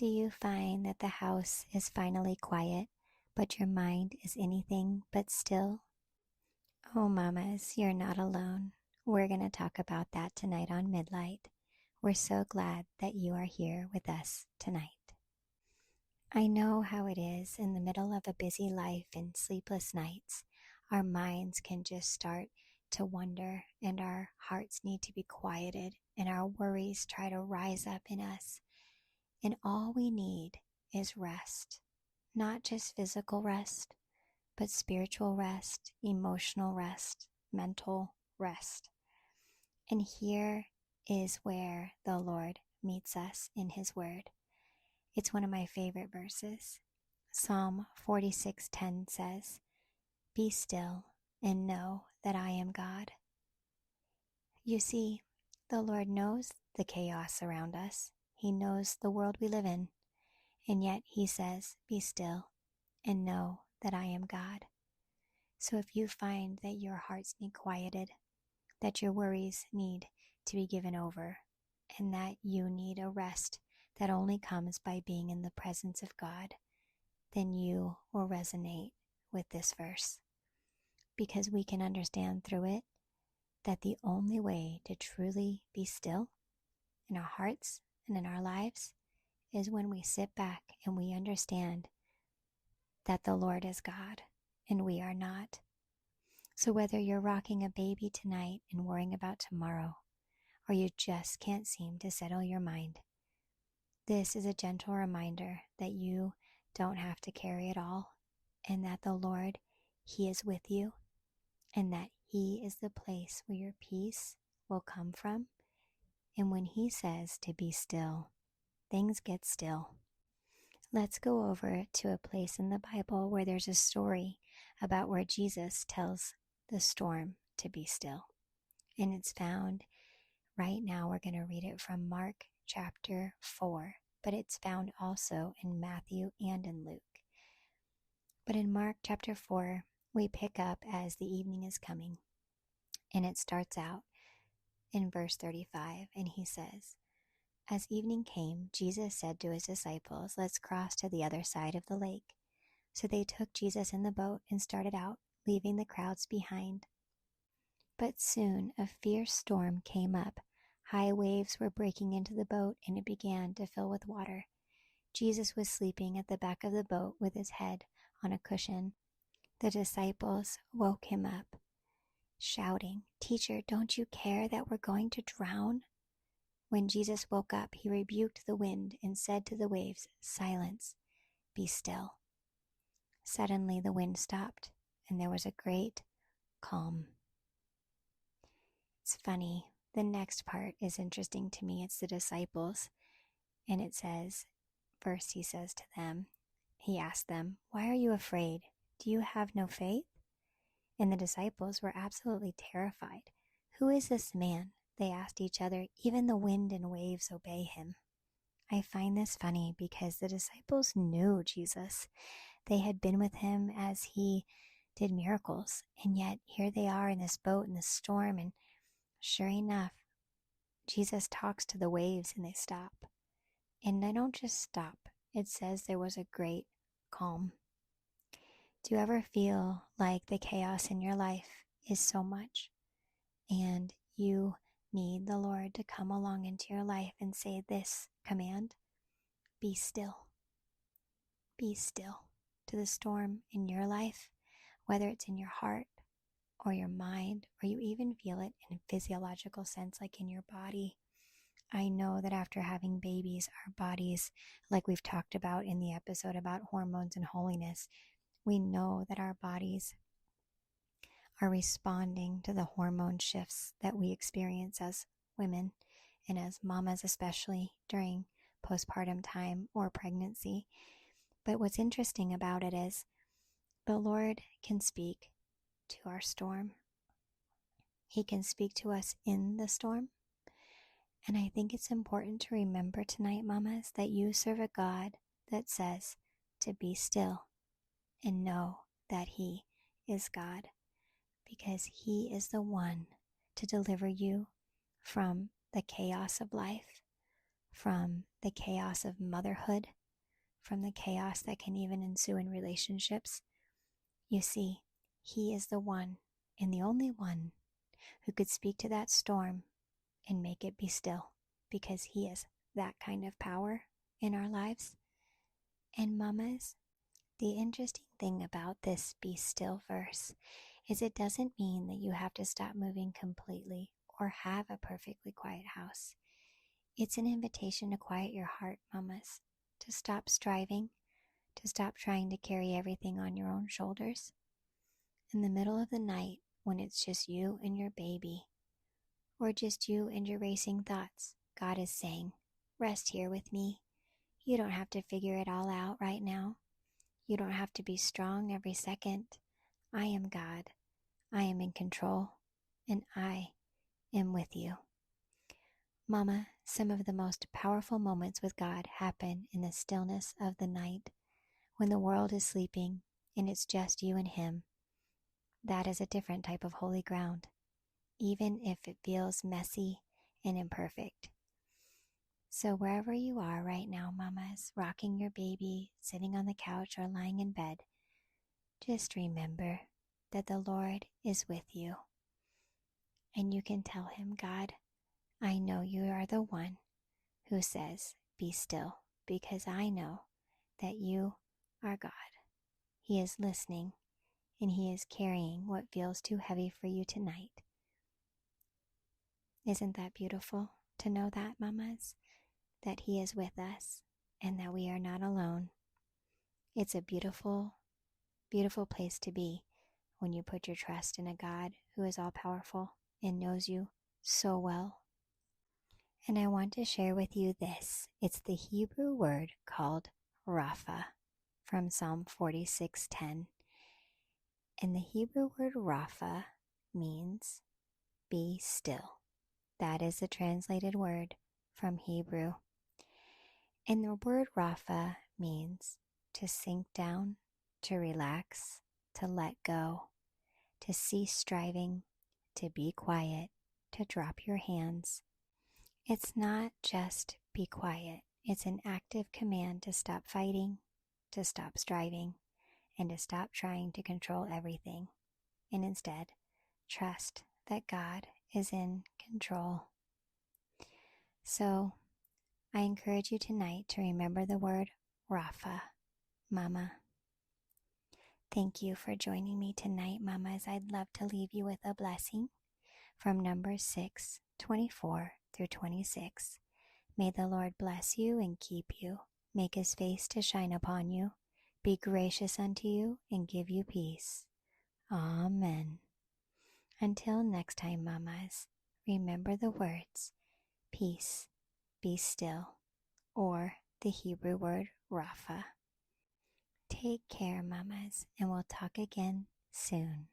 Do you find that the house is finally quiet, but your mind is anything but still? Oh, mamas, you're not alone. We're going to talk about that tonight on Midlight. We're so glad that you are here with us tonight. I know how it is in the middle of a busy life and sleepless nights. Our minds can just start to wander, and our hearts need to be quieted, and our worries try to rise up in us. And all we need is rest, not just physical rest, but spiritual rest, emotional rest, mental rest. And here is where the Lord meets us in His Word. It's one of my favorite verses. Psalm 46:10 says, "Be still and know that I am God." You see, the Lord knows the chaos around us. He knows the world we live in. And yet He says, "Be still and know that I am God." So if you find that your hearts need quieted, that your worries need to be given over, and that you need a rest that only comes by being in the presence of God, then you will resonate with this verse. Because we can understand through it that the only way to truly be still in our hearts and in our lives is when we sit back and we understand that the Lord is God and we are not. So whether you're rocking a baby tonight and worrying about tomorrow, or you just can't seem to settle your mind, this is a gentle reminder that you don't have to carry it all, and that the Lord, He is with you, and that He is the place where your peace will come from. And when He says to be still, things get still. Let's go over to a place in the Bible where there's a story about where Jesus tells the storm to be still. And it's found right now. We're going to read it from Mark chapter 4, but it's found also in Matthew and in Luke. But in Mark chapter 4, we pick up as the evening is coming. And it starts out in verse 35, and he says, "As evening came, Jesus said to His disciples, 'Let's cross to the other side of the lake.' So they took Jesus in the boat and started out, leaving the crowds behind. But soon a fierce storm came up. High waves were breaking into the boat, and it began to fill with water. Jesus was sleeping at the back of the boat with his head on a cushion. The disciples woke him up, shouting, 'Teacher, don't you care that we're going to drown?' When Jesus woke up, He rebuked the wind and said to the waves, 'Silence, be still.' Suddenly the wind stopped, and there was a great calm." It's funny. The next part is interesting to me. It's the disciples. And it says, first He says to them, He asked them, "Why are you afraid? Do you have no faith?" And the disciples were absolutely terrified. "Who is this man?" they asked each other. "Even the wind and waves obey Him." I find this funny because the disciples knew Jesus. They had been with Him as He did miracles. And yet here they are in this boat in the storm, and sure enough, Jesus talks to the waves and they stop. And they don't just stop. It says there was a great calm. Do you ever feel like the chaos in your life is so much and you need the Lord to come along into your life and say this command? Be still. Be still to the storm in your life, whether it's in your heart or your mind, or you even feel it in a physiological sense, like in your body. I know that after having babies, our bodies, like we've talked about in the episode about hormones and holiness, we know that our bodies are responding to the hormone shifts that we experience as women and as mamas, especially during postpartum time or pregnancy. But what's interesting about it is the Lord can speak to our storm. He can speak to us in the storm. And I think it's important to remember tonight, mamas, that you serve a God that says to be still and know that He is God, because He is the one to deliver you from the chaos of life, from the chaos of motherhood, from the chaos that can even ensue in relationships. You see, He is the one and the only one who could speak to that storm and make it be still, because He is that kind of power in our lives. And mamas, the interesting thing about this be still verse is it doesn't mean that you have to stop moving completely or have a perfectly quiet house. It's an invitation to quiet your heart, mamas, to stop striving, to stop trying to carry everything on your own shoulders. In the middle of the night, when it's just you and your baby, or just you and your racing thoughts, God is saying, rest here with me. You don't have to figure it all out right now. You don't have to be strong every second. I am God. I am in control, and I am with you. Mama, some of the most powerful moments with God happen in the stillness of the night, when the world is sleeping and it's just you and Him. That is a different type of holy ground, even if it feels messy and imperfect. So wherever you are right now, mamas, rocking your baby, sitting on the couch, or lying in bed, just remember that the Lord is with you. And you can tell Him, God, I know you are the one who says, be still, because I know that you are God. He is listening, and He is carrying what feels too heavy for you tonight. Isn't that beautiful to know that, mamas? That He is with us and that we are not alone. It's a beautiful, beautiful place to be when you put your trust in a God who is all powerful and knows you so well. And I want to share with you this. It's the Hebrew word called Rapha from Psalm 46:10. And the Hebrew word Rapha means be still. That is the translated word from Hebrew. And the word Rapha means to sink down, to relax, to let go, to cease striving, to be quiet, to drop your hands. It's not just be quiet. It's an active command to stop fighting, to stop striving, and to stop trying to control everything, and instead trust that God is in control. So I encourage you tonight to remember the word Rapha, Mama. Thank you for joining me tonight, mamas. I'd love to leave you with a blessing from Numbers 6:24 through 26. May the Lord bless you and keep you, make His face to shine upon you, be gracious unto you, and give you peace. Amen. Until next time, mamas, remember the words, peace, be still, or the Hebrew word Rapha. Take care, mamas, and we'll talk again soon.